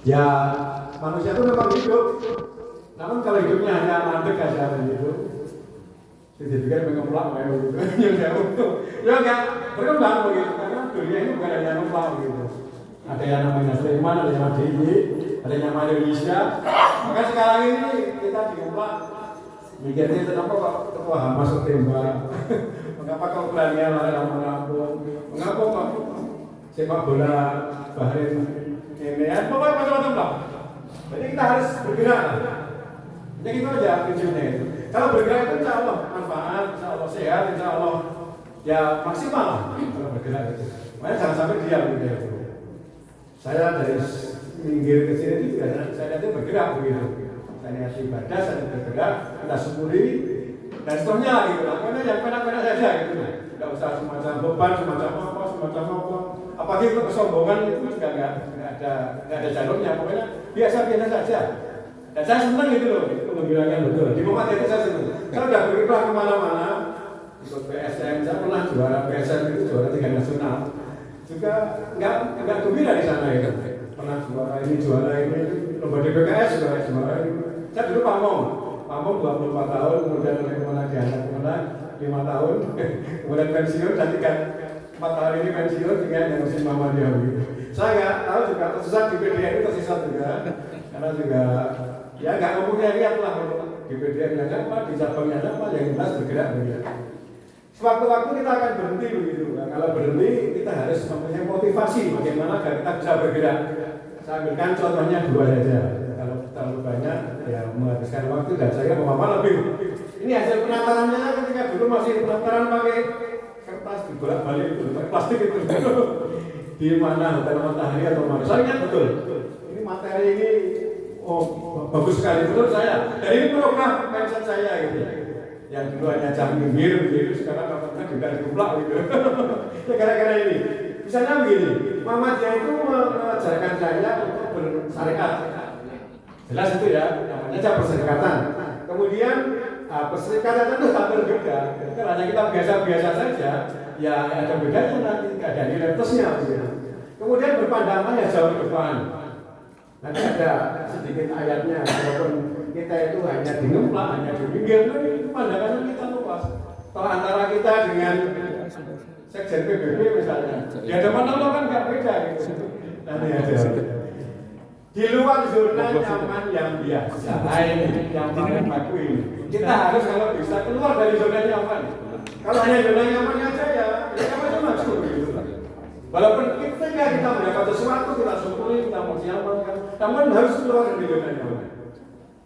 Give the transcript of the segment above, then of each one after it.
Ya manusia itu memang hidup, namun kalau hidupnya hanya mandek aja begitu, dipikir mengemplak gitu, ya enggak berkembang begitu, karena dunia ini bukan hanya ngemplak begitu. Ada yang namanya Sulaiman, ada yang namanya Dewi, ada yang namanya Indonesia. Maka sekarang ini kita diumpat, mikirnya kenapa kok ketua Hamas ketembak, mengapa kok berani larang mengampung, mengapa kok sepak bola Bahrain ini, pokoknya macam-macam lah. Jadi kita harus bergerak. Jadi itu aja prinsipnya itu. Kalau bergerak itu insya Allah manfaat, insya Allah sehat, insya Allah ya maksimal lah kalau bergerak itu. Makanya jangan sampai diam gitu ya. Saya dari minggir ke sini juga saya lihat bergerak begitu. Saya lihat ibadah, saya bergerak, kita syukuri dan seterusnya gitu. Makanya yang penak-penak saja gitu. Tidak usah semacam beban, semacam apa. Apalagi untuk kesombongan itu juga nggak ada jalurnya. Pokoknya biasa-biasa saja. Dan saya senang gitu loh, itu menghilangkan betul. Di momen itu saya senang. Saya sudah berkiprah kemana-mana, ikut PSM, saya pernah juara PSM itu juara 3 nasional. Juga nggak gembira di sana ya. Pernah juara ini, lomba DPKS juga juara ini. Saya dulu Pamong 24 tahun, kemudian kemana diangkat kemana 5 tahun, kemudian pensiun, dan 4 tahun ini pensiun dengan yang musim Muhammadiyah gitu. Saya nggak tahu juga tersesat di PDN itu tersesat juga, karena juga ya nggak mempunyai niat lah untuk di PDN yang apa, di cabangnya apa, yang jelas bergerak begitu. Sewaktu-waktu kita akan berhenti begitu. Nah, kalau berhenti kita harus mempunyai motivasi bagaimana agar kita bisa bergerak. Saya ambilkan contohnya 2 saja. Kalau terlalu banyak ya menghabiskan waktu dan saya mau lebih. Ini hasil penatarannya ketika dulu masih penataran pakai kertas dibolak-balik itu, pakai plastik itu. Di mana hotel Matahari atau mana? Saya ingat betul. Ini materi ini bagus sekali menurut saya. Dan ini program pensiun saya gitu. Yang dulu hanya jam minggir begitu, sekarang katanya juga digeblak gitu. Ya gara-gara ini. Misalnya begini, Muhammadiyah itu mengajarkan saya untuk bersyariat. Jelas itu ya, namanya aja perserikatan. Kemudian perserikatan itu tak berbeda. Kalau hanya kita biasa-biasa saja, ya ada bedanya nanti, ada nilai plusnya. Kemudian berpandangan ya jauh ke depan. Nanti ada sedikit ayatnya, walaupun kita itu hanya di ngemplak, hanya di pinggir, itu pandangannya kita luas. Kalau antara kita dengan sekjen PBB misalnya, di hadapan Allah kan nggak beda gitu. Nanti ada. Di luar zona nyaman yang biasa, yang paling baku ini, kita harus kalau bisa keluar dari zona nyaman. Kalau hanya zona nyamannya aja ya macam-macam gitu. Walaupun ketika kita mendapat sesuatu, kita syukuri, kita mensiapkan, namun harus keluar dari zona nyaman.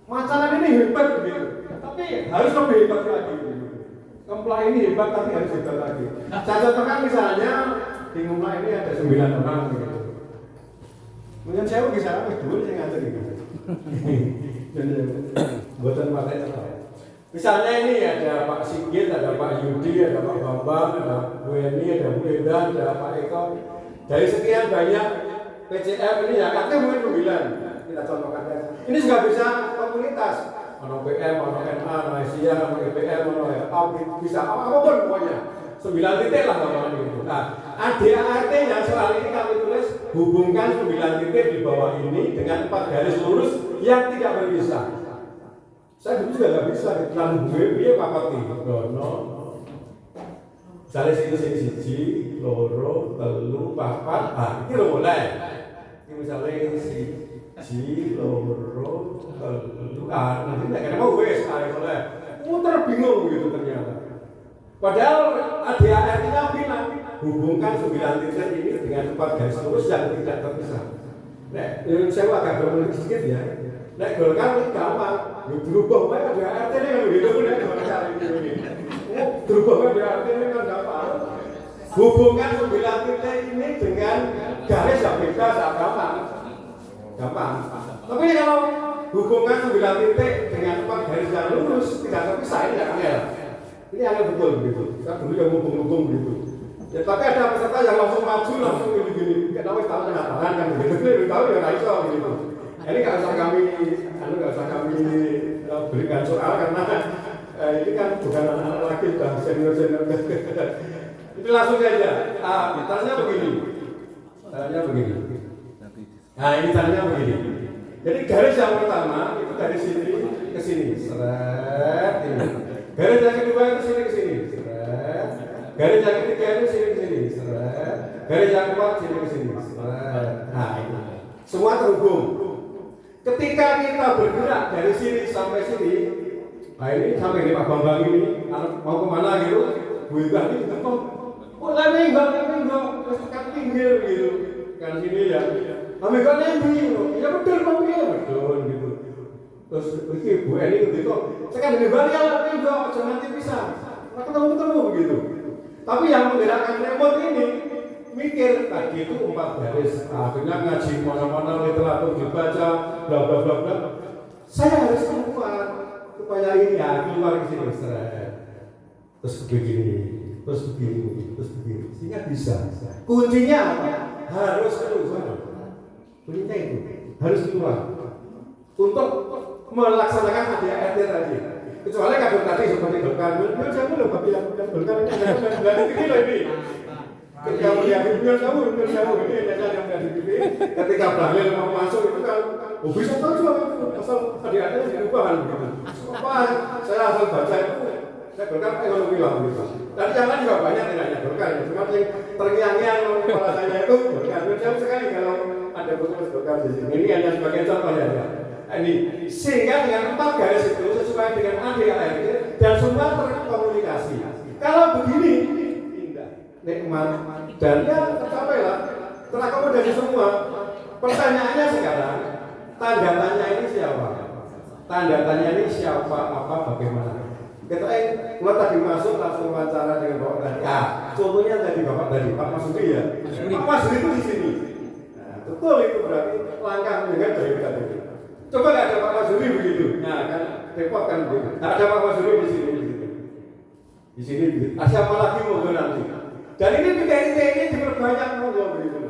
Masalah ini hebat begitu, tapi harus lebih hebat lagi. Ngemplak ini hebat, tapi harus hebat lagi. Saya contohkan misalnya di ngemplak ini ada 9 orang begitu. Mungkin saya bisa dulu saya ngatur gitu. Buatan partai tetap. Misalnya ini ada Pak Sigit, ada Pak Yudi, ada Pak Bambang, ada Bu Eni, ada Bu Endan, ada Pak Eko. Dari sekian banyak PCF ini ya aktif mungkin 9. Kita contohkan. Ini juga bisa komunitas. Ono PM, ono NA, ono Asia, ono EPM, ono audit, bisa apapun pokoknya. 9 titik lah bawaan itu. Nah, ADART yang soal ini kami tulis hubungkan 9 titik di bawah ini dengan 4 garis lurus yang tidak berpisah. Saya dulu juga nggak bisa terlalu gue pakai dono. Misalnya siji, loro, telu, papat, ini lo mulai. Ini misalnya siji, loro, telu, nanti nggak kenapa gue soalnya muter bingung gitu ternyata. Padahal ADART-nya bilang hubungkan 9 titik ini dengan 4 garis lurus yang tidak terpisah. Nah, saya agak berpolitik sedikit ya. Nah, Golkar ini gampang, berubah banget ADART-nya kan begitu nih Golkar ini. Berubah ADART ini kan gampang. Hubungkan 9 titik ini dengan garis yang bebas, gampang. Tapi kalau hubungkan 9 titik dengan 4 garis yang lurus tidak terpisah ini nggak angel. Ini angel betul begitu. Saya dulu yang hubung-hubung begitu. Ya, tapi ada peserta yang langsung maju, langsung gini-gini. Kita tahu kenapa kan begitu. Kita tahu ya nggak iso gitu. Ini nggak usah kami berikan soal karena ini kan bukan anak-anak lagi, sudah senior-senior. Itu langsung saja. Misalnya begini. Nah ini caranya begini. Jadi garis yang pertama itu dari sini ke sini, seret ini. Garis yang kedua itu sini ke sini, seret. Garis yang ketiga itu sini ke sini, seret. Garis yang keempat sini ke sini, seret. Nah ini semua terhubung. Ketika kita bergerak dari sini sampai sini, nah ini sampai di Pak Bambang ini mau kemana gitu, Bu Iqbal ini ketemu. Oh lagi enggak, terus tekan pinggir gitu, kan sini ya. Kami kan nanti, ya betul Pak ya betul gitu. Terus Bu Eni gitu, sekarang di Bali ya enggak, jangan nanti bisa, ketemu begitu. Tapi yang menggerakkan remote ini mikir tadi itu 4 garis, akhirnya ngaji mana-mana literatur dibaca, bla bla bla bla. Saya harus keluar supaya ini ya keluar ke sini, terus begini, sehingga bisa. Kuncinya apa? Harus keluar. Kuncinya itu harus keluar untuk melaksanakan ADART tadi. Kecuali kader tadi seperti Golkar, saya belum bilang Golkar ini ada ini. Ketika melihat beliau jauh ini hanya yang dari TV. Ketika Bahlil mau masuk itu kan, bisa saja asal ADART diubah gitu. Apa? Saya asal baca itu. Saya Golkar ekonomi lah gitu. Dan yang lain juga banyak tidak hanya Golkar ya. Cuma yang terngiang-ngiang kepala saya itu Golkar. Jauh sekali kalau ada betul Golkar di sini. Ini hanya sebagai contoh ya. Ini sehingga dengan 4 garis itu sesuai dengan ADART dan semua terkomunikasi. Kalau begini indah, nikmat dan ya tercapai lah, terakomodasi semua. Pertanyaannya sekarang, tanda tanya ini siapa? Tanda tanya ini siapa, apa, bagaimana? Kita kalau tadi masuk langsung wawancara dengan Bapak tadi. Contohnya tadi Bapak tadi, Pak Masudi ya. Pak Masudi itu di sini. Nah, betul itu berarti langkah dengan dari kita tadi. Coba nggak ada Pak Masudi begitu. Nah kan repot kan begitu. Nggak ada Pak Masudi di sini begitu. Di sini begitu. Siapa lagi mau nanti? Dan ini ini diperbanyak monggo begitu.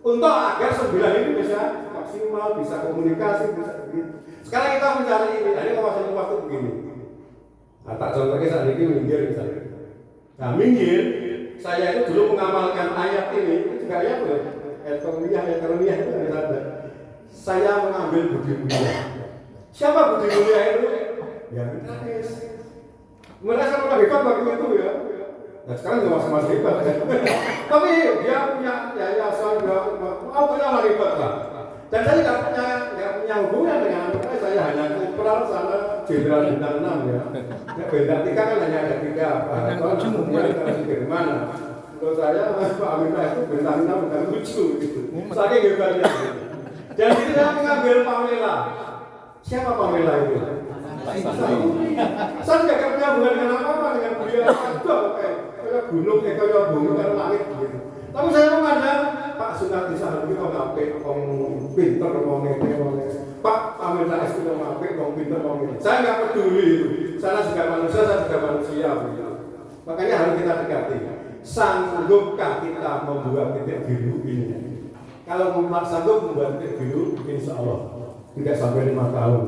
Untuk agar 9 ini bisa maksimal, bisa komunikasi, bisa begitu. Sekarang kita mencari ini. Ini kawasan waktu begini. Nah, tak contohnya saat ini minggir misalnya. Nah minggir, saya itu dulu mengamalkan ayat ini, itu juga ayat loh. Ekonomiyah itu ada. Saya mengambil budi mulia. Siapa budi mulia itu? Ya gratis. Merasa malah hebat waktu itu ya. Nah sekarang juga masih hebat ya. Tapi dia punya yayasan, mau punya lah hebat lah. Dan saya nggak punya hubungan dengan mereka. Saya hanya kopral sana jenderal bintang 6 ya. Bintang 3 kan hanya ada 3 apa? Kemudian dari mana? Kalau saya Pak Aminah itu bintang 6 bintang 7 gitu. Saking hebatnya. Dan itu saya mengambil Pamela. Siapa Pamela itu? Saya tidak punya hubungan dengan apa-apa dengan beliau. Kayak gunung, kayak bumi, kayak langit gitu. Tapi saya memandang Pak Sunardi Sahabi kok ngapik, kok pinter, kok ngene. Pak Amin Rais itu ngapik, kok pinter, kok ngene. Saya nggak peduli itu. Saya juga manusia, saya juga manusia. Gitu. Makanya harus kita dekati. Sanggupkah kita membuat titik biru ini? Kalau sanggup membuat titik biru, insya Allah tidak sampai 5 tahun.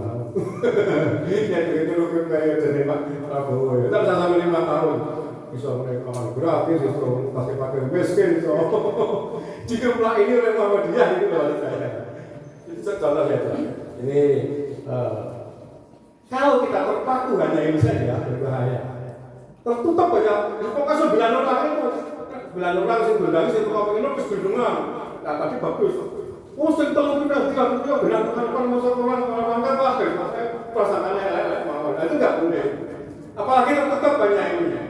Ya begitu rukun kayak dari Pak Prabowo. Tidak bisa sampai 5 tahun. Bisa mereka gratis, bisa pakai miskin, bisa. Jika pula ini oleh Muhammadiyah itu loh saya. Itu contoh saja. Ini kalau kita terpaku hanya ini saja berbahaya. Tertutup banyak. Pokoknya 9 orang itu, 9 orang sih berdangi sih tukang ini terus berdengar. Nah tadi bagus. Oh sing telu kita dia benar kan orang kan pakai perasaannya mau. Itu enggak boleh. Apalagi tertutup banyak ini.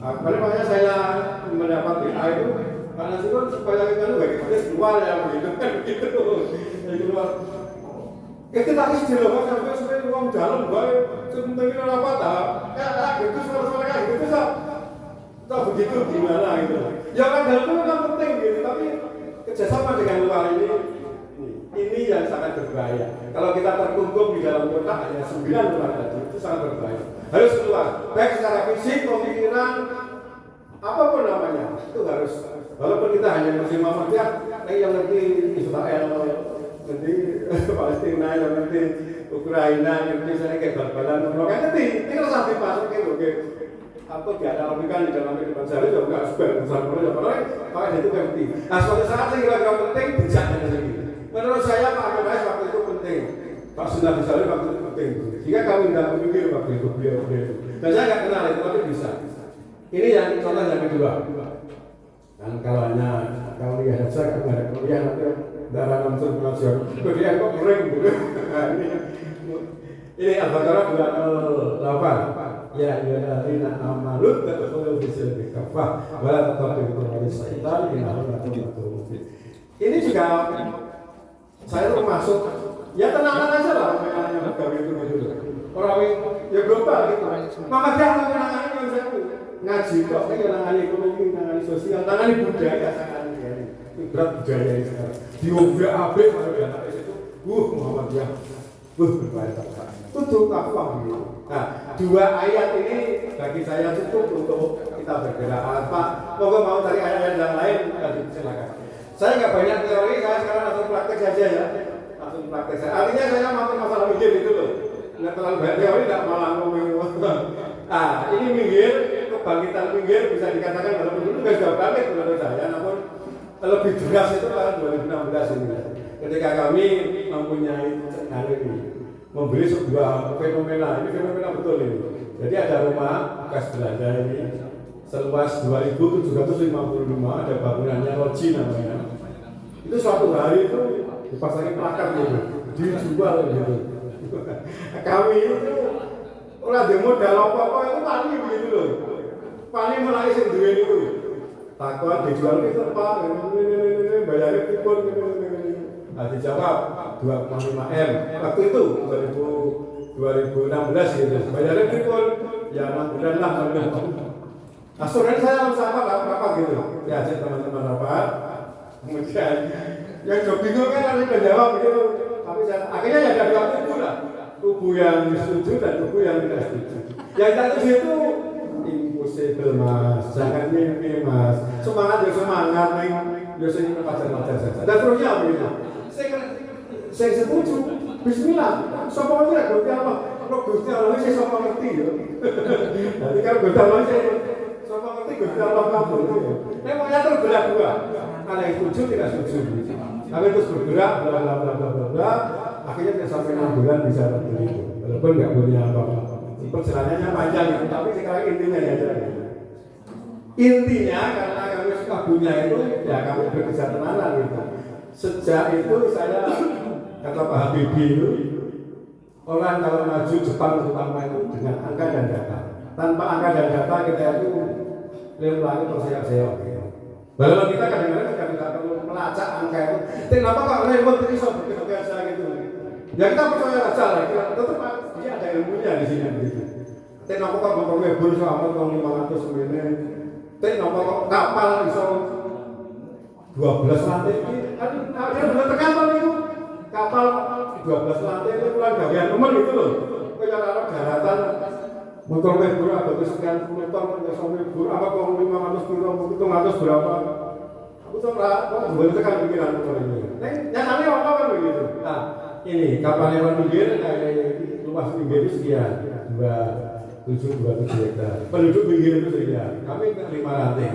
Kali makanya saya mendapat WA itu karena itu supaya kita bagi keluar ya begitu kan begitu keluar. Itu tadi jelas sampai uang dalam baik sebentar apa tak? Ya gitu suara-suara kayak gitu tak begitu gimana gitu. Ya kan dalam itu kan penting gitu tapi kerjasama dengan luar ini yang sangat berbahaya. Kalau kita terkungkung di dalam kotak hanya 9 orang tadi itu sangat berbahaya. Harus keluar, baik secara fisik, pemikiran, apapun namanya itu harus. Walaupun kita hanya Muslim Muhammadiyah, yang ngerti Israel, ngerti Palestina, yang ngerti Ukraina, yang ngerti saya kayak bal-balan, mereka ngerti. Ini harus dimasukin, oke. Apa di Arabikan di dalam kehidupan sehari juga nggak sebar besar-besar, padahal itu ngerti. Nah suatu saat saya kira-kira penting bijaknya sendiri. Menurut saya Pak Amin Rais waktu itu penting, Pak Sunan Rizal waktu itu penting. Jika kami tidak memikir waktu itu beliau itu, dan saya nggak kenal itu, tapi bisa. Ini yang contoh yang kedua. Dan kalau lihat saya nggak ada kuliah nanti darah langsung pengajar, kemudian kok kering gitu. Ini Al-Baqarah 208. Ya ayyuhalladzina amanu tadkhulu fi silmi kafah wa la tatabi'u khutuwati syaitan innahu lakum aduwwun mubin. Ini juga saya tuh masuk, ya tenang aja lah orang gawe itu gitu. Orang ya global gitu. Maka jangan menangani yang saya ngaji kok, saya menangani ekonomi, menangani sosial, menangani budaya sekarang ini. Berat budaya ini sekarang. Diobrak abrik kalau dia tak itu, Muhammadiyah, berbahaya tak. Tutup kafah gitu. Nah, dua ayat ini bagi saya cukup untuk kita bergerak. Pak, mau cari ayat yang lain, silakan. Saya nggak banyak teori, saya sekarang langsung praktek saja ya. Langsung praktek saja. Artinya saya mampu masalah minggir itu loh. Nggak terlalu banyak teori, nggak malah ngomong. Nah, ini minggir, kebangkitan minggir bisa dikatakan dalam dulu juga sudah bangkit menurut saya. Namun lebih deras itu tahun 2016 ini. Ketika kami mempunyai ini. Membeli sebuah fenomena, ini fenomena betul ini. Jadi ada rumah bekas belanja ini seluas 2.755, ada bangunannya loji namanya. Itu suatu hari itu dipasangi plakat gitu, dijual gitu. Kami itu orang demo dalam apa itu paling begitu loh. Paling mulai sendiri itu. Takut dijual itu Pak, bayarnya tipun. Nah, dijawab 2,5 M waktu itu 2016 gitu. Bayarnya tripod ya 6 bulan lah. Nah, sore saya sama berapa gitu. Diajak teman-teman rapat. Kemudian yang jauh bingung kan harus menjawab gitu. Tapi akhirnya ya ada dua kubu lah. Kubu yang setuju dan kubu yang tidak setuju. Yang tak setuju itu impossible Mas, jangan mimpi Mas. Semangat ya semangat nih. Biasanya pacar-pacar saja. Dan terusnya begitu. Saya setuju. Bismillah. Sopo aja Gusti Allah. Kalau Gusti Allah saya sopo ngerti ya. Nanti kalau Gusti Allah saya sopo ngerti Gusti Allah kabul ya. Memangnya terbelah dua. Ada yang setuju tidak setuju. Kami terus bergerak bla bla bla bla bla bla. Akhirnya sampai 6 bulan bisa beli itu. Walaupun nggak punya apa-apa. Perjalanannya panjang itu, tapi sekarang intinya ya jadi. Intinya karena kami suka punya itu, ya kami bekerja tenanan gitu. Sejak itu saya kata Pak Habibie itu orang kalau maju Jepang terutama itu dengan angka dan data. Tanpa angka dan data kita itu lari terseok-seok. Bahwa kita kadang-kadang juga tidak perlu melacak angka itu. Kenapa kok repot itu bisa bekerja gitu? Ya kita percaya saja lah. Tetap dia ada ilmunya di sini gitu. Kenapa kok memperoleh buru sama tahun 500 miliar? Kenapa kok kapal bisa 12 lantai ini? Ada benar kapal itu. Kapal 12 lantai itu pulang bagian teman itu loh. Kayak kalau daratan motor buru atau sekian puluh ton sampai buru apa kok 500 kilo, 700 berapa? Aku tuh kok belum tekan pikiran motor ini. Yang aneh apa kan begitu? Nah, ini kapal yang minggir luas minggir itu sekian 27 hektar. Penduduk minggir itu sekian. Kami 5 lantai.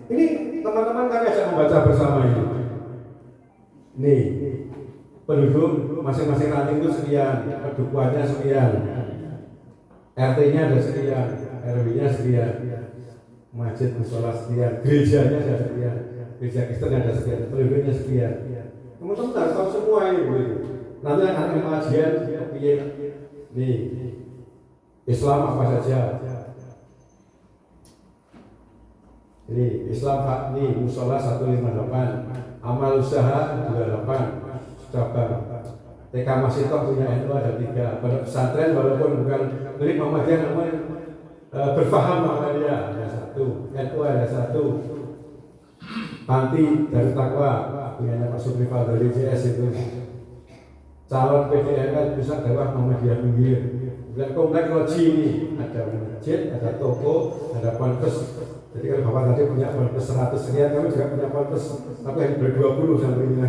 Ini teman-teman kami ajak membaca bersama ini. Nih, penduduk masing-masing ranting itu sekian, pendukuannya sekian, RT-nya ada sekian, RW-nya sekian, masjid musola sekian, gerejanya ada sekian, gereja Kristen ada sekian, penduduknya sekian. Teman-teman harus tahu semua ini begitu. Nanti akan pengajian, nih, Islam apa saja. Ini Islam nih musola 158, amal usaha 28, coba. TK Masito punya NU ada 3, pada pesantren walaupun bukan milik Muhammadiyah namun berfaham Muhammadiyah ada 1, NU ada 1, Panti dari Takwa punya Pak Suprifal dari JS itu, calon PDN pusat dakwah Muhammadiyah Minggir. Dan komplek loji ini ada masjid, ada toko, ada ponpes. Jadi kalau Bapak tadi punya ponpes 100 sekian, kami juga punya ponpes, tapi hanya ber-20 sampainya.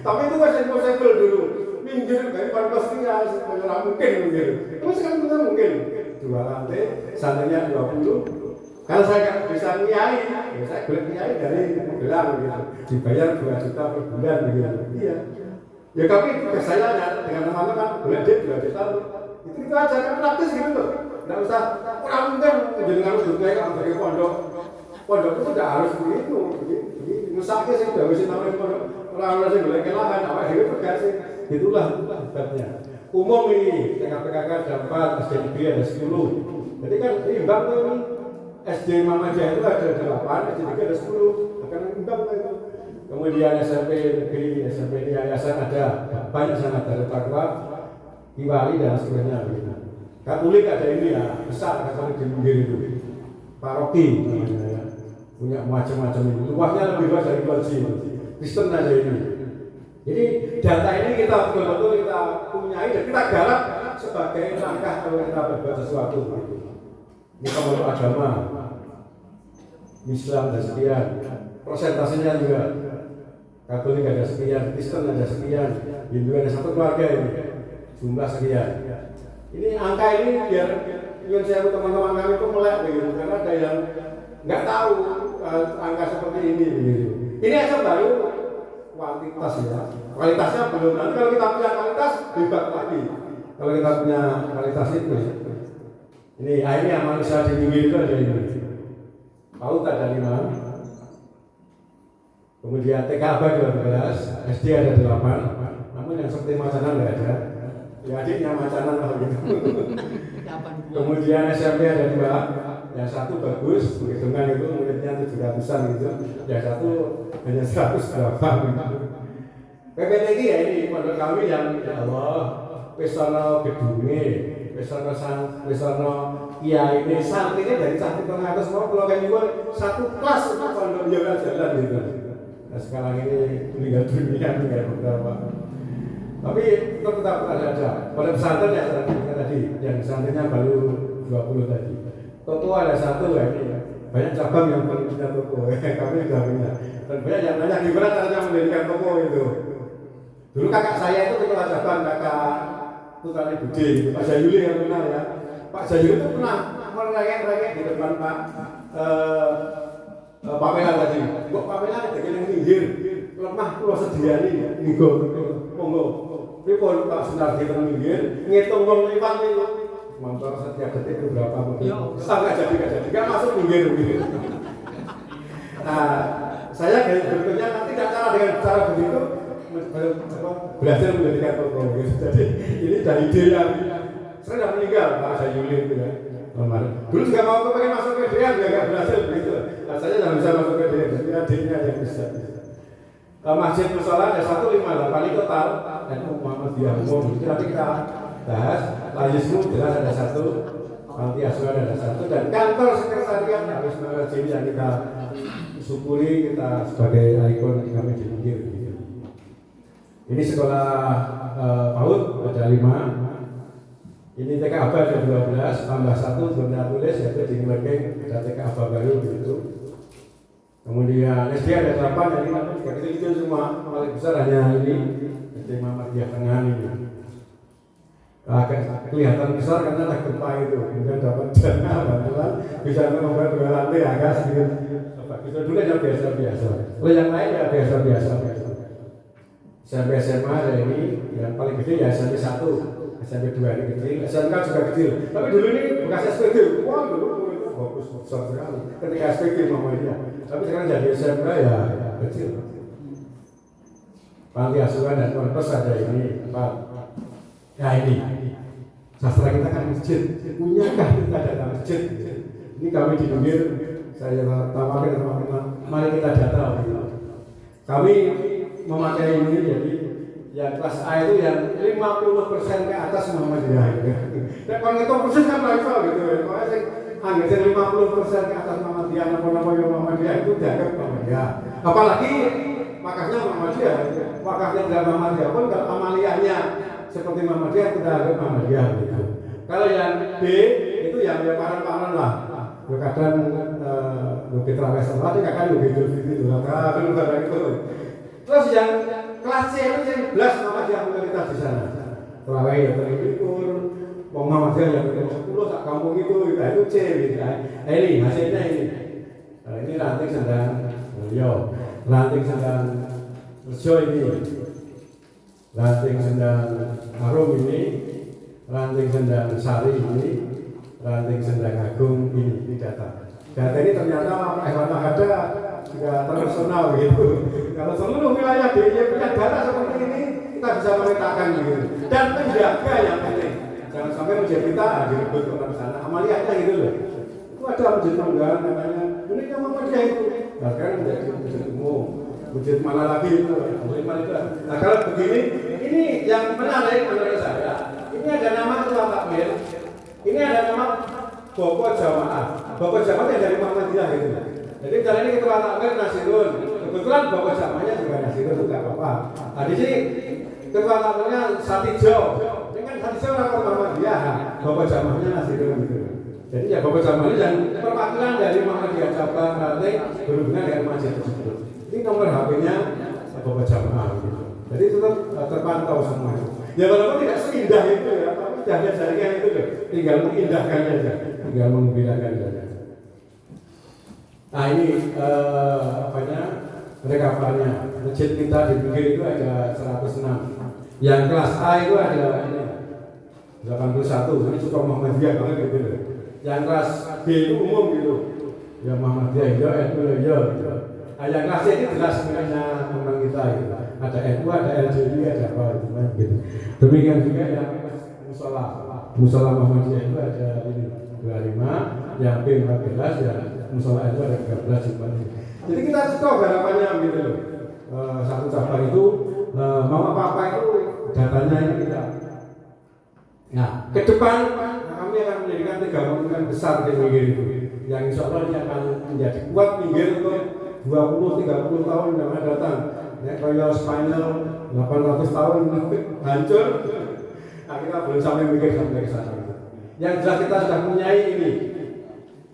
Tapi itu masih impossible dulu. Minggir dari ponpes ini ya sebenarnya mungkin minggir. Tapi sekarang benar mungkin. 2 lantai, santrinya 20. Kalau saya nggak bisa nyai, ya saya boleh nyai dari Magelang gitu. Dibayar 2 juta per bulan gitu. Iya. Ya tapi tugas saya dengan teman-teman, boleh dia 2 tahun. Itu aja kan praktis gitu loh. Nggak usah orang kan jenengan udah kan sebagai pondok. Pondok itu tidak harus begitu. Nusaknya sih udah mesti namanya pondok. Orang-orang sih boleh kelahan, awak itu tugas sih. Itulah hebatnya. Umum ini PKK ada 4, SD negeri ada 10. Jadi kan imbang tuh SD Muhammadiyah itu ada 8, SD negeri ada 10. Akan imbang itu. Kemudian SMP negeri, SMP di yayasan ada banyak sangat dari Takwa, Iwali dan sebagainya. Katolik ada ini ya, besar Katolik di Minggir itu, paroki namanya ya, punya macam-macam itu. Luasnya lebih luas dari Kolji. Kristen aja ini. Jadi data ini kita betul-betul kita punyai dan kita garap sebagai langkah kalau kita berbuat sesuatu. Ini kalau agama, Islam ada sekian, persentasenya juga. Katolik ada sekian, Kristen ada sekian, Hindu ada 1 keluarga ini, jumlah sekian. Ini angka ini biar saya teman-teman kami itu melek begitu, karena ada yang nggak tahu angka seperti ini begitu. Ini aja baru kuantitas ya, kualitasnya belum. Nanti kalau kita punya kualitas hebat lagi. Kalau kita punya kualitas itu, ini yang manusia di Minggir itu ada ini. PAUD ada 5. Kemudian TK Abah 12, SD ada 8, namun yang seperti Macanan nggak ada. Ya adiknya Macanan lah gitu. Kemudian SMP ada 2, yang 1 bagus, perhitungan itu muridnya 700-an gitu, yang 1 hanya 100 berapa gitu. PPTG ya ini pondok kami yang ya Allah, pesono gedunge, pesono kiai ini santrinya dari santri tengah semua kalau kayak juga 1 kelas itu pondok jalan gitu. Nah sekarang ini meninggal dunia tinggal beberapa. Tapi tetap ada. Pada pesantren ya tadi, yang santrinya baru 20 tadi. Toko ada 1 ya ini. Banyak cabang yang punya toko. Kami sudah punya. Dan banyak yang nanya gimana caranya mendirikan toko itu. Dulu kakak saya itu ketua cabang, kakak Tutani Budi, Pak Jayuli yang kenal ya. Pak Jayuli itu pernah merengek-rengek di depan Pak Mela tadi, kok Pak Mela ada yang minggir, lemah pulau sediani, monggo. Pripun Pak Sunardi minggir, ngitung wong liwat itu, motor setiap detik itu berapa mungkin? Nggak jadi, nggak masuk minggir. Nah, saya berikutnya nanti cara dengan cara begitu belajar menjadikan toko. Jadi ini dari ide yang saya sudah meninggal Pak Jayuli itu ya. Dulu juga mau pengen masuk ke dia, nggak berhasil begitu. Nah, saya nggak bisa masuk ke dia, jadi adiknya yang bisa. Masjid Musola ada 158 ini total, dan Muhammadiyah umum. Jadi nanti kita bahas. Layismu jelas ada 1, Panti Asuhan ada 1, dan kantor sekretariat harus mengerjain yang kita syukuri kita sebagai ikon kami di Minggir. Ini sekolah PAUD ada 5. Ini TK Abah ada 12, tambah 1 belum tulis yaitu di Ngelekeng ada TK Abah baru begitu. Kemudian SD ada 8, yang ini namun juga kecil-kecil semua, paling besar hanya ini SD Muhammadiyah Tengah ini. Agak kelihatan besar karena ada gempa itu, kemudian dapat dana bantuan bisa membuat 2 lantai agak sedikit bagus. Dulu yang biasa-biasa, kalau yang lain ya biasa-biasa. Sampai SMA ada ini, yang paling gede ya SMP 1. SMP 2 ini kecil, SMK juga kecil. Tapi dulu ini bekas SPG, wah dulu bagus besar sekali. Ketika SPG namanya, tapi sekarang jadi SMK ya kecil. Panti Asuhan dan Ponpes ada ini 4. Nah ini, sastra kita kan masjid, punyakah kita data masjid? Ini kami di Minggir, saya tawarkan teman-teman, mari kita data. Kami memakai ini jadi yang kelas A itu yang 50% ke atas Muhammadiyah gitu. Dan kalau itu persen kan level gitu ya. Kalau saya anggaran 50% ke atas Muhammadiyah, apa-apa yang Muhammadiyah itu dianggap Muhammadiyah. Apalagi wakafnya Muhammadiyah, wakafnya tidak Muhammadiyah pun kalau amaliyahnya seperti Muhammadiyah kita anggap Muhammadiyah gitu. Kalau yang B itu yang paran-paran lah. Kadang lebih terawih sholat, kadang lebih gitu. Kadang itu. Terus yang kelas C itu yang 11 Muhammadiyah komunitas di sana. Terawih yang terlikur, Muhammadiyah yang 10 sak kampung itu C gitu. Nah ini hasilnya ini. Nah, ini ranting sedang beliau, ranting sedang Rejo ini. Ranting Sendang Harum ini, Ranting Sendang Sari ini, Ranting Sendang Agung ini didata. Data ini ternyata ada juga personal gitu. Kalau seluruh wilayah DIY punya data seperti ini, kita bisa memetakan gitu. Dan menjaga yang penting, jangan sampai masjid kita direbut orang sana. Amaliyahnya gitu loh. Itu ada masjid tangga namanya, ini yang Muhammadiyah itu. Bahkan menjadi masjid umum, masjid mana lagi itu, Nah kalau begini, ini yang menarik menurut saya. Ini ada nama Ketua Takmir, ini ada nama Boko Jamaah. Boko Jamaah yang dari Muhammadiyah gitu. Jadi kali ini Ketua Takmir Nasirun. Kebetulan Boko Jamaahnya juga Nasirun itu nggak apa-apa. Nah di sini Ketua Takmirnya Satijo. Ini kan Satijo orang Muhammadiyah. Boko Jamaahnya Nasirun gitu. Jadi ya Boko Jamaah yang perwakilan dari Muhammadiyah cabang Ranting berhubungan dengan masjid tersebut. Ini nomor HP-nya Boko Jamaah gitu. Jadi itu terpantau semua. Ya walaupun tidak seindah itu ya, tapi sudah ada jaringan itu loh. Tinggal mengindahkan aja, tinggal menggunakan saja. Nah ini rekapannya. Masjid kita di pinggir itu ada 106. Yang kelas A itu ada 81. Ini cukup Muhammadiyah banget gitu loh. Yang kelas B itu umum gitu. Ya Muhammadiyah ya, itu ya. Nah, yang kelas C ini jelas sebenarnya teman kita gitu. Ada NU, ada LJI, ada apa gitu. Demikian juga yang musola Muhammadiyah itu ada ini 25, yang B 14, ya musola itu ada 13 jumlahnya. Jadi kita cukup harapannya gitu loh. Satu cabang itu mau apa-apa itu datanya ini kita. Nah, ke depan kami akan menjadikan 3 bangunan besar di pinggir itu. Yang insya Allah ini akan menjadi kuat pinggir untuk 20-30 tahun yang akan datang. Royal Spanyol 800 tahun hancur. Nah, kita belum sampai mikir sampai ke sana. Yang jelas kita sudah punya ini.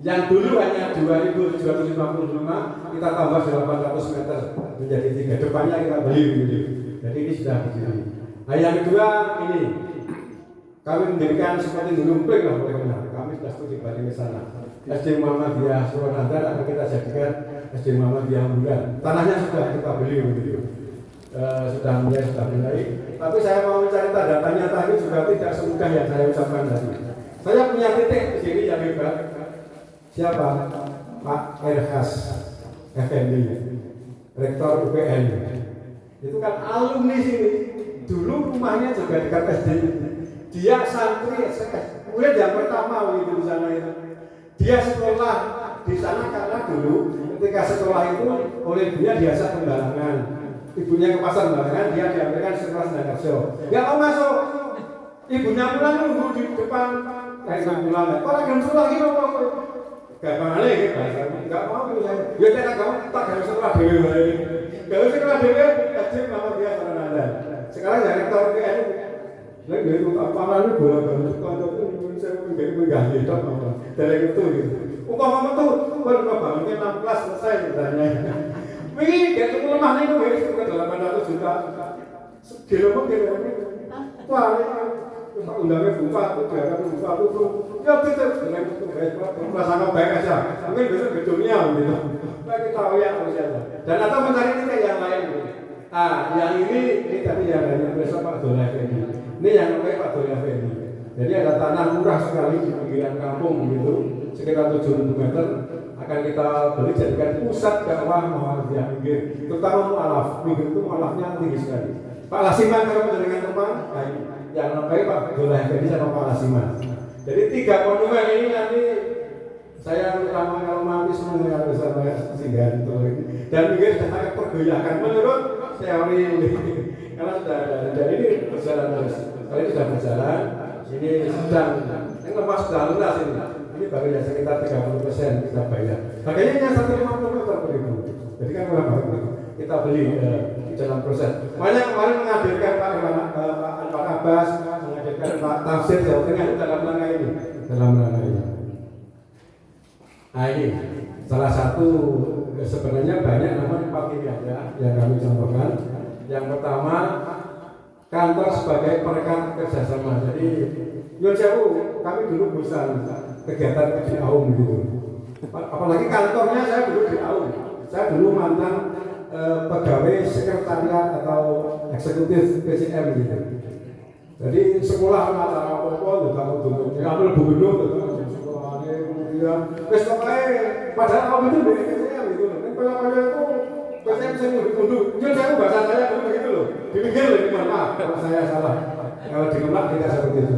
Yang dulu hanya 2.755, kita tambah 800 meter menjadi 3. Depannya kita beli gitu. Jadi ini sudah begini. Nah, yang kedua ini kami mendirikan seperti gunung pring lah boleh. Kami sudah studi balik ke sana. SD Muhammadiyah Surananda akan kita jadikan SD Muhammadiyah Bulan. Tanahnya sudah kita beli begitu. Sudah mulai. Tapi saya mau mencari tanda tadi juga tidak semudah yang saya ucapkan tadi. Saya punya titik di sini yang hebat. Siapa? Pak Erhas Effendi, Rektor UPN. Itu kan alumni sini. Dulu rumahnya juga dekat SD. Dia santri murid yang pertama begitu di sana itu. Dia sekolah di sana karena dulu ketika sekolah itu oleh ibunya diajak ke Balangan. Ibunya ke pasar Balangan, dia diambilkan sekolah Sendangkerjo. Nggak mau masuk. Ibunya pulang nunggu di depan. Kayak pulang. Kok lagi sekolah lagi mau? Gampang aja gitu. Nggak mau gitu saya. Ya tidak kamu tak harus sekolah dewe. Kalau sekolah dewe, pasti mama dia Surananda. Sekarang ya rektor UPN. Lagi itu apa lalu bola-bola sekolah itu saya menggah hidup dari itu gitu. Umpama itu baru bangunnya 6 kelas selesai misalnya. Begini dia tuh lemah nih tuh harus ke 800 juta. Kilo kilo. Wah, Pak undangnya buka tuh, diharap buka tuh. Ya gitu, dengan itu perasaan baik aja. Mungkin besok gedungnya gitu. Nah kita lihat terus aja. Dan atau mencari titik yang lain. Yang ini tadi yang hanya besok Pak Dola Effendi. Ini yang namanya Pak Dola Effendi. Jadi ada tanah murah sekali di pinggiran kampung gitu, sekitar 7.000 meter akan kita beli jadikan pusat dakwah Muhammadiyah pinggir. Terutama mualaf, pinggir itu mualafnya tinggi sekali. Pak Lasiman kalau menjadikan teman, yang namanya Pak Dola Effendi sama Pak Lasiman. Jadi 3 monumen ini nanti saya terutama kalau mati semua yang besar singgah itu. Dan pinggir sudah ada pergoyakan menurut teori ini. Karena sudah ada dan ini berjalan terus. Kalau ini sudah berjalan, ini sedang, yang lepas sudah lunas ini. Ini baru ya sekitar 30% kita bayar. Harganya hanya 150 meter per ribu. Jadi kan murah banget. Kita beli dalam proses. Makanya kemarin menghadirkan Pak Anwar Abbas, menghadirkan Pak Tafsir Jawa Tengah dalam rangka ini. Nah ini salah satu sebenarnya banyak namun 4 ini aja yang kami contohkan. Yang pertama kantor sebagai perekat kerjasama. Jadi Nyun Sewu kami dulu bosan kegiatan di AUM gitu. Apalagi kantornya saya dulu di AUM. Saya dulu mantan pegawai sekretariat atau eksekutif PCM gitu. Jadi sekolah acara apa-apa juga untuk ngambil gubernur gitu sekolahnya kemudian wes pokoknya padahal kamu itu dari PCM gitu loh. Kan kalau itu PCM saya untuk jujur saya bahasa saya dulu begitu loh. Dipikir loh ini maaf kalau saya salah. Kalau di Kemlak tidak seperti itu.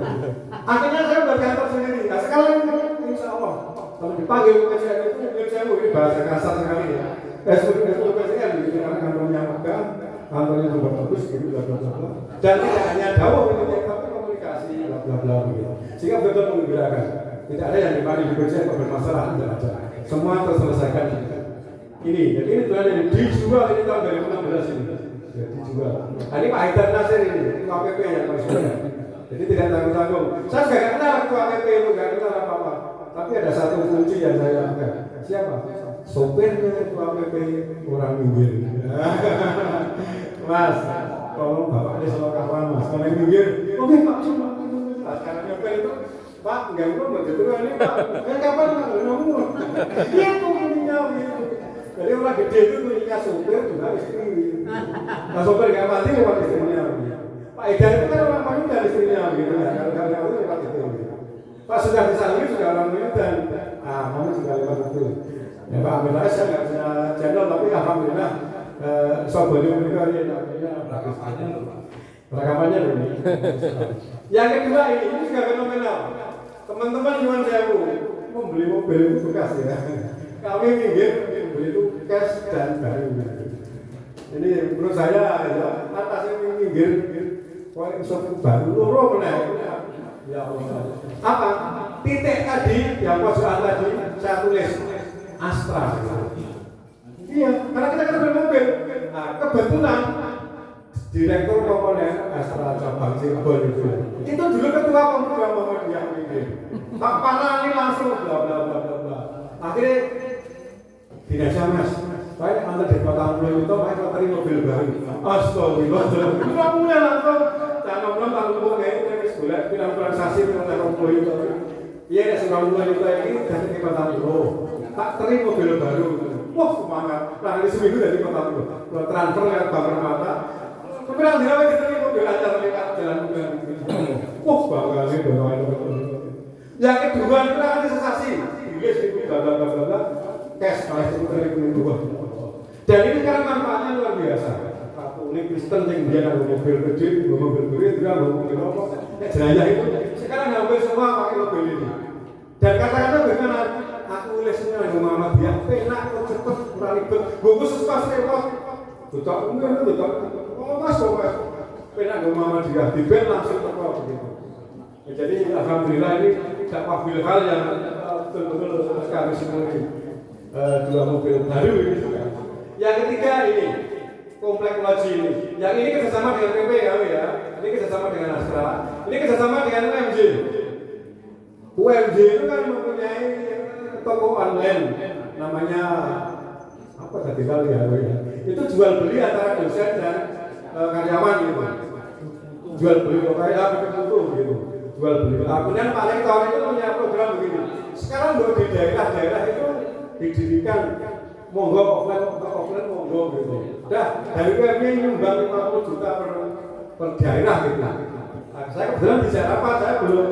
Akhirnya saya berkantor sendiri. Nah sekarang insya Allah kalau dipanggil PCM itu PCM ini bahasa kasar sekali ya. PCM gitu karena kantornya megah, kantornya juga bagus gitu bla bla bla. Dan tidak hanya dawuh ini tapi komunikasi bla bla bla gitu. Sehingga betul menggembirakan. Tidak ada yang dipanggil di PCM kalau bermasalah tidak ada. Semua terselesaikan. Ini jadi ini tuh yang dijual ini tahun 2016 ini. Dijual. Nah, ini Pak Haidar Nasir ini, ketua PP yang maksudnya. Jadi tidak tanggung-tanggung. Saya juga nggak kenal ketua PP itu, nggak kenal apa-apa. Tapi ada satu kunci yang saya pegang. Siapa? Sopirnya ketua PP orang minggir. Mas, tolong Bapak ini sama kawan Mas, kalau minggir. Oke Pak, cuma sekarang nyopir itu Pak, nggak mau begitu ini Pak. Kapan Pak? Ngomong. Iya tuh kunci-nya gitu. Jadi orang gede itu punya sopir juga istri. Nah sopir nggak mati lewat istrinya. Pak Haidar itu kan orang Medan istrinya gitu ya. Kalau itu lewat itu. Pak sudah disalami sudah orang Medan. Ah, kamu juga lewat itu. Ya Pak Alhamdulillah saya nggak punya channel tapi alhamdulillah sobatnya mereka ini namanya rekamannya ini. Yang kedua ini juga fenomenal. Teman-teman cuma saya membeli mobil bekas ya. Kami minggir beli itu cash dan baru. Ini menurut saya ya atasnya minggir, kok iso baru loro meneh. Ya Allah. Apa? Titik tadi yang pojokan tadi saya tulis Astra. Iya, karena kita kan mobil. Nah, kebetulan direktur komponen Astra cabang Cirebon itu dulu ketua pemuda Muhammadiyah minggir. Tak parani langsung bla bla bla bla. Akhirnya tidak Mas, saya antar di kota Amlo itu, saya mau terima mobil baru. Astagfirullah, kita mulai langsung. Saya ngomong kalau kayak itu sebulan, bilang transaksi dengan Amlo itu. Iya, ada seorang Amlo itu ini dari di kota Amlo. Tak terima mobil baru. Wah semangat. Nah ini seminggu dari kota Amlo. Kalau transfer lewat Bank Permata, kemudian dia diterima mobil acara lewat jalan bukan. Wah bangga nih baru. Yang kedua itu nanti sensasi. Inggris itu bla cash kalau itu dari kedua. Dan ini kan manfaatnya luar biasa. Katolik Kristen yang dia nggak mobil kecil, mobil gede, dia nggak mobil apa. Jenayah itu sekarang hampir semua pakai mobil ini. Dan kata-kata bagaimana? Aku lesnya dengan Muhammadiyah, penak, cepet, kurang ribet. Bungkus pas lewat. Betul, enggak betul. Oh mas, penak dengan Muhammadiyah, dibel langsung terkau begitu. Jadi alhamdulillah ini dakwah hal yang betul-betul kami semua ini. Dua mobil baru ini juga. Yang ketiga ini komplek loji ini. Yang ini kerjasama dengan PP ya. Ini kerjasama dengan Astra. Ini kerjasama dengan UMJ. UMJ itu kan mempunyai toko online namanya apa tadi kali ya. Itu jual beli antara dosen dan karyawan gitu. Jual beli kayak apa gitu. Jual beli. Kemudian Pak Rektor itu punya program begini. Sekarang di daerah-daerah itu didirikan monggo offline monggo gitu. Dah dari UMY nyumbang 50 juta per daerah gitu. Nah, saya kebetulan di Jakarta saya belum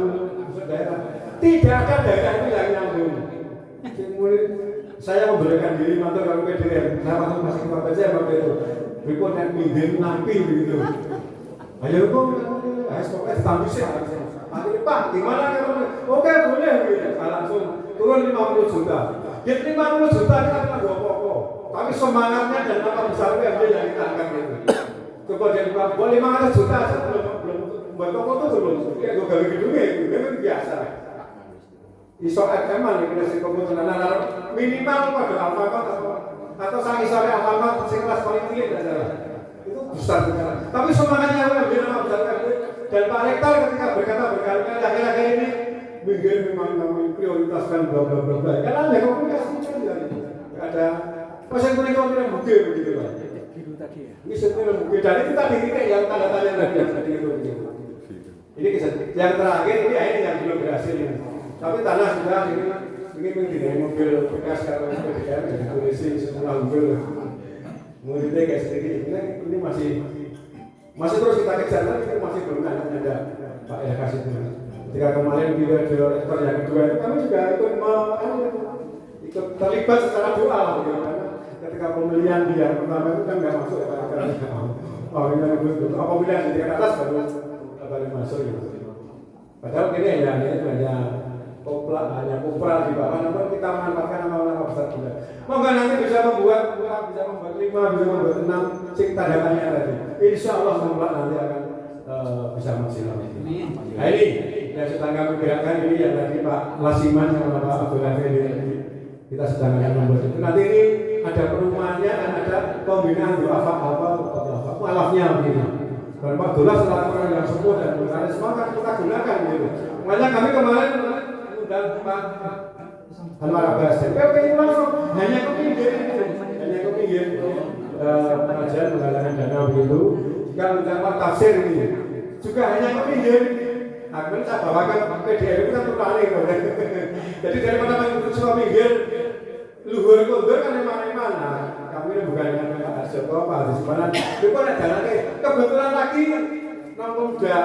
daerah. Tidak ada daerah itu yang nyambung. Saya memberikan diri mantul kalau PDM. Saya masih ketua PCM waktu itu. Berikut yang minggir nampi begitu. Ayo kok, pokoknya ditambah sih. Akhirnya Pak, gimana kalau? Oke boleh gitu. Langsung turun 50 juta. Ya 50 juta kita nggak apa-apa. Tapi semangatnya dan nama besar UMJ yang kita angkat gitu. Coba dia buat 500 juta aja belum buat toko itu belum. Kayak gue gawe gedungnya itu memang biasa. Iso FM-an yang kena komputer minimal pada Alfamart atau sang isore Alfamart kelas paling tinggi dan jalan. Itu besar benar. Tapi semangatnya UMJ nama besar UMJ dan Pak Rektor ketika berkata berkali-kali akhir-akhir ini minggir memang kami prioritaskan bla bla bla bla. Karena ada komunikasi kan ada pasien kuning yang bukti begitu lah. Ini sebenarnya bukti dan itu tadi kita yang tanda tanya tadi itu. Ini yang terakhir ini yang belum berhasil. Tapi tanah sudah ini tidak mobil bekas kalau PDM jadi polisi semua mobil. muridnya kayak sedikit ini masih terus kita kejar lagi, itu masih belum ada Pak Eka itu. Ketika kemarin video rektor yang kedua itu kami juga ikut terlibat secara doa gitu. Ketika pemilihan dia yang pertama itu kan nggak masuk ya Pak Eka. Oh ini apa pemilihan di tingkat atas baru masuk gitu. Padahal ini hanya kopral di bawah, namun kita manfaatkan nama-nama besar kita. Moga nanti bisa membuat 5, bisa membuat 6 sing tanda tanya tadi. Insya Allah semula nanti akan bisa maksimal. Nah ini yang sedang kami gerakkan ini yang tadi Pak Lasiman sama Pak Abdul Ghani ini kita sedang membuat itu. Nanti ini ada perumahannya dan ada pembinaan doa mualafnya begini. Dan Pak Abdullah selaku orang yang sepuh dan berkarisma kan kita gunakan gitu. Makanya kami kemarin dan Pak Anwar Abbas, ini langsung hanya kepinggir pengajian menggalakkan dana begitu. Jika mendapat tafsir ini juga hanya kepinggir. Akhirnya saya bawakan PDF itu kan tertarik. Jadi daripada mengikuti semua pinggir, luhur kundur kan mana-mana. Kami ini bukan dengan Pak Joko, Pak Haji Simanan. Itu kan ada nanti kebetulan lagi namun udah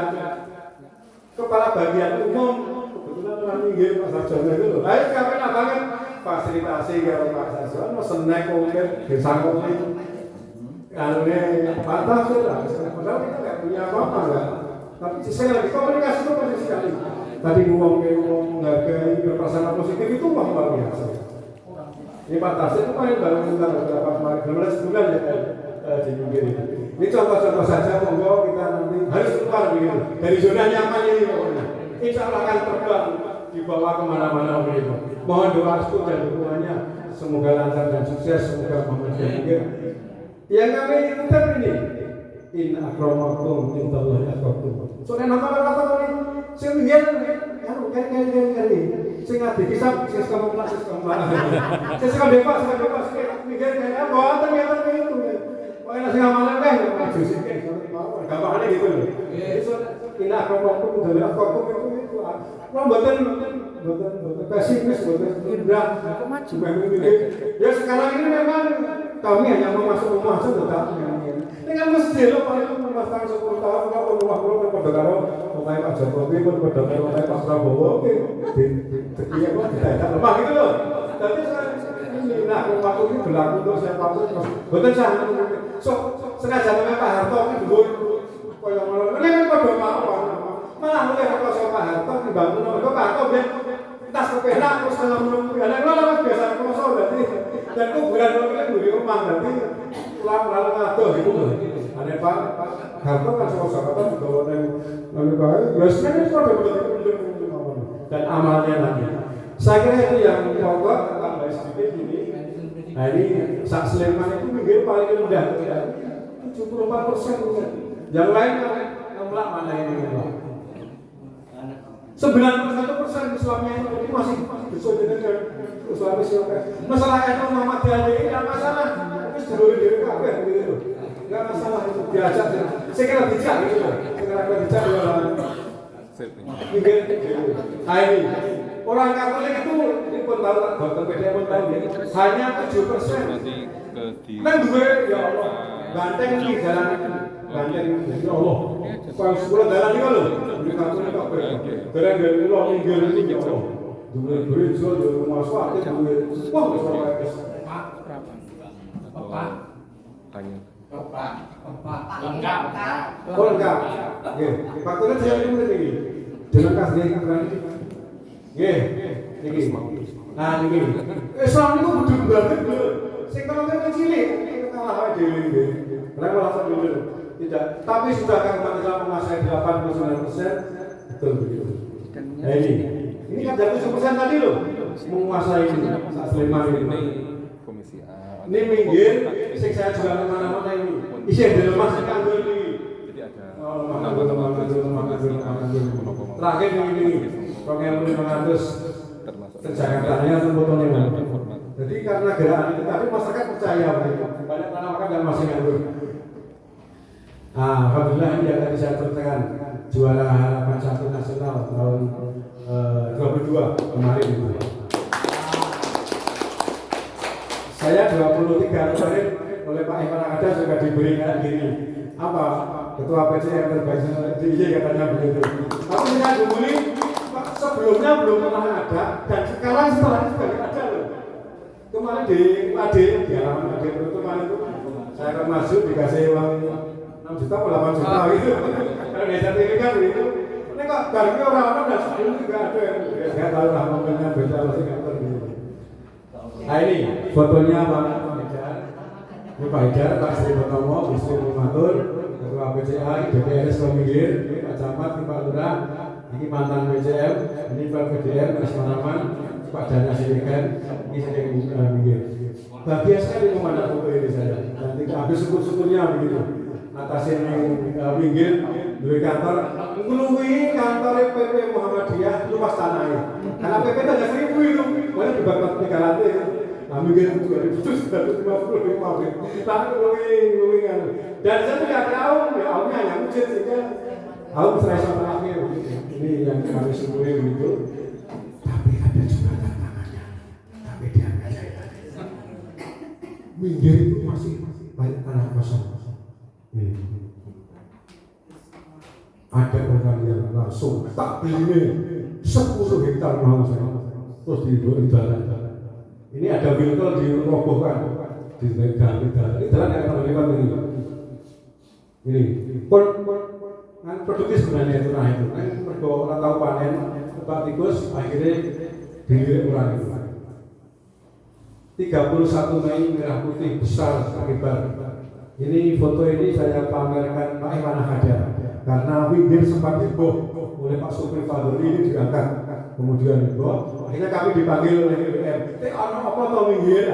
kepala bagian umum. Orang minggir Pak Sarjono itu loh. Ayo kami nambahkan fasilitasi kalau Pak Sarjono senek komplit, desa komplit. Kalau ini patah sudah, padahal kita nggak punya apa-apa nggak. Tapi saya lagi komunikasi itu pasti sekali. Tadi ngomong menghargai berprasangka positif itu luar biasa. Ini Pak Tasir itu paling baru minta beberapa kemarin, 12 bulan ya di minggir itu. Ini contoh-contoh saja, monggo kita nanti harus keluar begitu dari zona nyaman ini pokoknya. Insya Allah akan terbang dibawa kemana-mana begitu. Mohon doa restu dan dukungannya. Semoga lancar dan sukses. Semoga Muhammadiyah. Yang kami tetap ini. In akramakum indallahi atqakum. Soalnya nama-nama ini sing ngene kali. Sing ade kisah sing kamu kelas kamu. Sing bebas mikir kayak apa ternyata itu. Pokoknya sing amalan deh maju sikit. Gampangane gitu loh. In akramakum indallahi atqakum itu. Wah mboten pesimis, mboten indah. Ya sekarang ini memang kami hanya mau masuk rumah saja ini kan mesti lo paling rumah tangga 10 tahun kalau rumah lo pada karo omahe Pak Jokowi pun pada karo omahe Pak Prabowo di kok tidak lemah gitu loh. Tapi ini waktu ini berlaku untuk siapapun mboten sah. So sengaja namanya Pak Harto iki dhuwur koyo ngono. Nek padha mawon. Malah mulai kok Pak Harto dibangun kok Pak Harto ben tas kepenak terus menunggu ya nek lho biasa kroso berarti dan kuburan kok buri omah berarti lalu ngatur gitu loh. Ada Pak Harto kan sama-sama dibawa nang bae ya sebenarnya itu ada dan amalnya nanti. Saya kira itu yang pokok tambah sedikit ini. Nah ini sak Sleman itu minggir paling rendah ya. 74%. Yang lain ngemlak mana ini Pak? 91% Islamnya itu masih bisa dengan Islam Islam. Masalah itu Muhammadiyah ini tidak masalah. Terus dulu diri kabeh gitu. Enggak masalah itu diajak. Saya kira bijak gitu. Saya kira bijak ya. Nah ini orang Katolik itu ini pun tahu dokter PD pun tahu hanya 7%. Kan gue ya Allah banteng di jalan banteng ya Allah. Kalau 10 jalan ini loh. Di Katolik kok barang dari lo minggir ini ya Allah. Dulu iso di rumah swasta dulu. Wah wis ora wis. Pak. Tanya. Pak. Lengkap. Oh lengkap. Nggih. Fakturnya saya ini. Dengan kasih keterangan ini. Nggih. Niki. Nah niki. Islam itu budut banget lho. Sing kalau cilik kalah wae dhewe nggih. Lah langsung dulu. Tidak. Tapi sudah kan Islam menguasai 89%. Betul begitu. Nah ini kan jatuh 1% tadi loh. Menguasai ini. Sleman ini. Komisi A. Ini minggir. Sing saya juga kemana-mana ini. Isi ada lemas di kantor ini. Terakhir ini pengen mengatus terjaga-jaganya sebetulnya. Jadi karena gerakan itu tadi masyarakat percaya banyak tanah makan dan masih nganggur. Alhamdulillah ini yang tadi saya ceritakan juara harapan 1 nasional tahun 22 kemarin itu. Saya 23 kemarin oleh Pak Iwan Akada juga diberi kayak gini. Apa? Ketua PCM terbaik DIY katanya begitu. Tapi saya gumuli sebelumnya belum pernah ada dan sekarang setelah juga tidak ada loh. Kemarin di halaman AD kemarin itu saya akan masuk dikasih uang 6 juta atau 8 juta gitu. Kalau desa ini kan begitu. Ini kok barangnya orang-orang dan sebelum juga ada yang saya tahu lah mobilnya beda masih nggak begitu. Nah ini fotonya Pak Haidar. Ini Pak Haidar, Pak Sri Purnomo, Bu Sri Muhammad, Ketua PCA, DPRS Komigir, Pak Camat, Pak Lurah, ini mantan PCM, ini Pak PDM, Mas Manaman, Pak Dana Sidikan, ini sedang minggir. Bahagia sekali memandang foto ini saya. Nanti habis syukur-syukurnya begitu. Atasin minggir, dua kantor, ngeluhi kantor PP Muhammadiyah luas tanahnya. Karena PP itu hanya 1.000 itu, boleh dibakar 3 lantai. Nah, mungkin 2.150 tapi ngeluhi kan. Dan saya tidak tahu, ya awalnya hanya mujid sehingga aku serasa terakhir. Ini yang kami syukuri begitu. Tapi ada juga tantangannya. Tapi dia nggak jaya. Minggir itu masih banyak tanah kosong. Ada orang yang langsung tak beli 10 hektar mau saya terus dibuat jalan. Ini ada wilkel dirobohkan di jalan ini jalan yang akan lewat ini kan produktif sebenarnya itu kan mergo ora tahu panen Pak tikus akhirnya dilirik orang itu 31 Mei merah putih besar akibat. Ini foto ini saya pamerkan Pak Iwan Akada karena Winggir sempat heboh oleh Pak Supri Fadli ini diangkat kemudian heboh akhirnya kami dipanggil oleh BPM ono apa to Winggir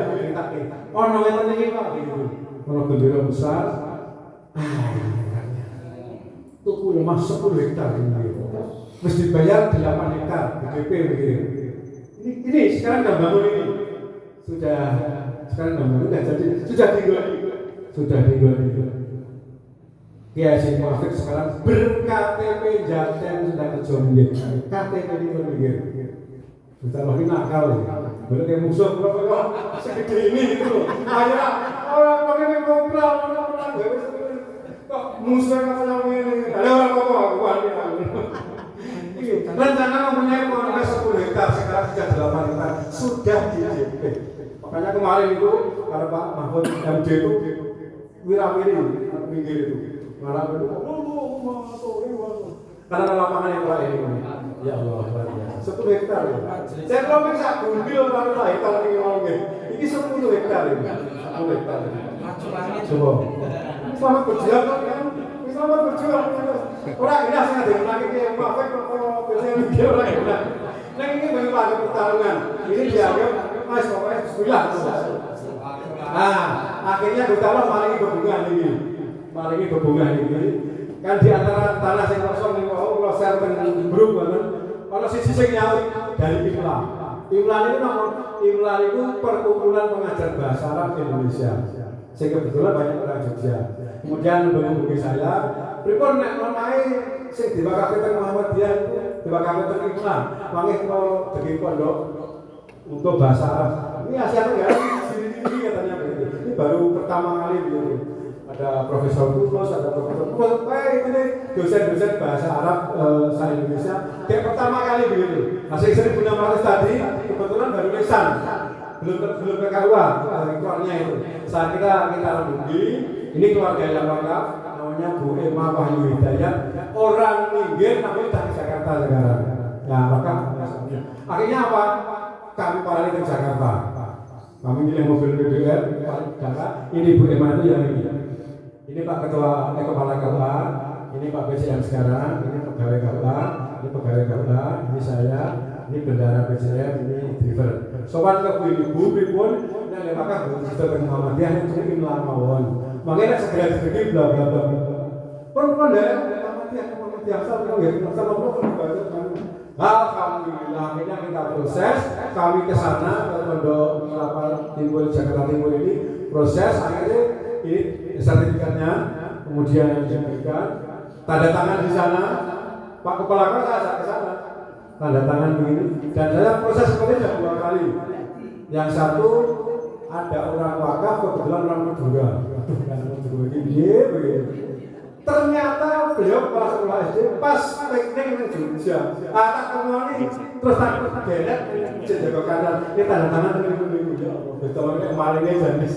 ono ngeten iki Pak gitu ono bendera besar tuku lemah 10 hektar ini mesti dibayar 8 hektar BDP Winggir ini sekarang sudah bangun ini sekarang bangun sudah tinggal Kiai Hasyim Muafiq sekarang ber-KTP Jaten sedang kejombir KTP di Minggir sudah lagi nakal boleh kayak musuh kok segede ini gitu loh akhirnya orang pakai ngobrol kok musuh kata ini ada orang ngomong rencana mempunyai ekonomi 10 hektar sekarang sudah 8 hektar sudah di JP makanya kemarin itu karena Pak Mahfud MD itu wirawiri Minggir itu malah itu karena lapangan yang lain ini ya Allah luar biasa 10 hektar ya saya belum bisa gundil orang lain kalau ini ngomongin ini 10 hektar ini 10 hektar coba selamat berjuang kan selamat berjuang orang ini asal ada yang lagi kayak apa kalau biasanya video orang ini nah ini bagaimana pertarungan ini dianggap mas pokoknya bismillah nah akhirnya Duta Allah maringi berbunga ini kan di antara tanah yang kosong ini kalau share grup kalau sisi sing nyaut dari Imlan itu Imlan itu perkumpulan pengajar bahasa Arab Indonesia saya kebetulan banyak orang Jogja kemudian menghubungi saya pripun nek omahe sing dibakake teng Muhammadiyah dibakake teng Imlan mangke kula dadi pondok untuk bahasa Arab ini Asia Tenggara sini katanya begitu ini baru pertama kali begitu ada Profesor Tulus, ada Profesor Tulus, ini dosen-dosen bahasa Arab se-Indonesia yang pertama kali begitu masih 1600 tadi, kebetulan baru lisan belum kekaruan keluarnya itu saat kita rembuki ini keluarga yang lengkap namanya Bu Emma Wahyu Hidayat orang Minggir namanya dari Jakarta sekarang ya maka akhirnya apa? Kami paralel ke Jakarta kami milih mobil BDR ini Bu Emma itu yang ini Pak Ketua Kepala KUA, ini Pak PCM sekarang, ini pegawai KUA, ini pegawai KUA, ini saya, ini bendara PCM, ini driver. Sopan ke ibu pun, yang lemahkan Bu Sister ke Muhammadiyah, yang sering melawan. Makanya segera diberi bla bla bla. Pun deh, Muhammadiyah sama alhamdulillah akhirnya kita proses, kami ke sana ke Pondok Kelapa Timur Jakarta Timur ini proses akhirnya ini sertifikatnya kemudian diberikan tanda tangan di sana Pak Kepala Kota saya ke sana tanda tangan begini dan saya proses seperti itu 2 kali yang satu ada orang wakaf, kebetulan orang Madura. Aduh, kan Madura ini begitu. Ternyata beliau kepala sekolah SD pas piknik di Jogja. Tak kemana terus tak geret jaga kanan. Ini tanda tangan ini ya Allah. Betul ini kemarinnya jenis.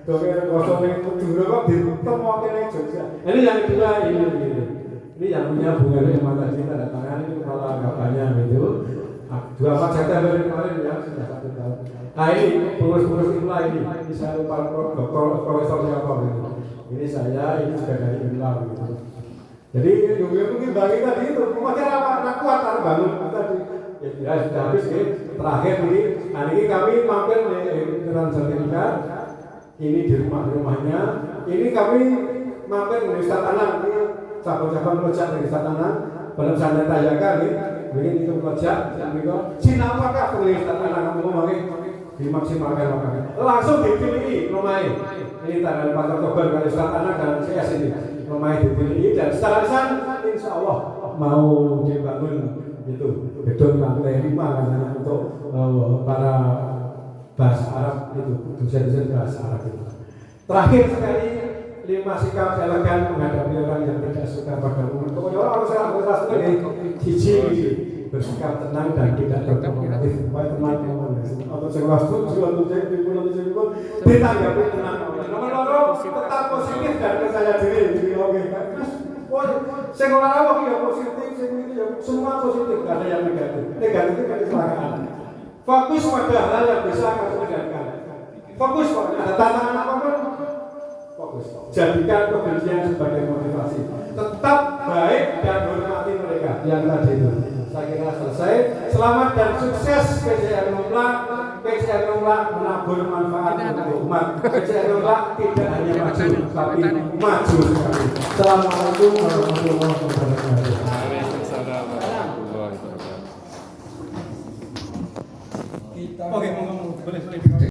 Dokter kosong yang Madura kok ditemukan di Jogja. Ini yang kedua ini. Ini yang punya bunga yang mata kita tanda tangan ini kepala agaknya gitu. 24 September kemarin ya sudah 1 tahun. Nah ini pengurus-pengurus itulah ini saya lupa profesor siapa gitu. Ini saya, ini juga dari Imlam gitu. Jadi mungkin bagi tadi itu macam apa kuat bangun tadi. Ya sudah habis ini terakhir ini. Nah ini kami mampir di Trans Sertifikat. Ini di rumahnya. Ini kami mampir di Ustaz Anang. Ini cabang-cabang project dari Ustaz Anang. Belum saya tanyakan nih. Mungkin itu project. Cina apakah boleh Ustaz Anang ngomong dimaksimalkan langsung dipilih rumahnya. Ini tanggal 4 Oktober kali Ustaz Anak dan CS ini rumahnya dipilih dan secara lisan insya Allah mau dibangun itu gedung lantai 5 katanya untuk para bahasa Arab itu dosen-dosen bahasa Arab itu. Terakhir sekali 5 sikap elegan menghadapi orang yang tidak suka pada umum. Pokoknya orang harus hiji bersikap tenang dan tidak berkomunikatif. Supaya teman-teman atau sekolah setuju atau ditanggapi tenang. Nomor 2 tetap positif dan percaya diri. Oke, sekolah awak ya positif, semua positif, tidak ada yang negatif. Negatif itu kecelakaan. Fokus pada hal yang bisa kamu kerjakan. Fokus pada tantangan apapun. Fokus. Jadikan kebencian sebagai motivasi. Tetap baik dan hormati mereka. Yang tadi itu. Saya kira selesai. Selamat dan sukses PCR Numplak. PCR Numplak menabur manfaat untuk umat. PCR Numplak tidak hanya maju, tapi maju sekali. Assalamualaikum warahmatullahi wabarakatuh. Waalaikumsalam warahmatullahi wabarakatuh. Oke, boleh.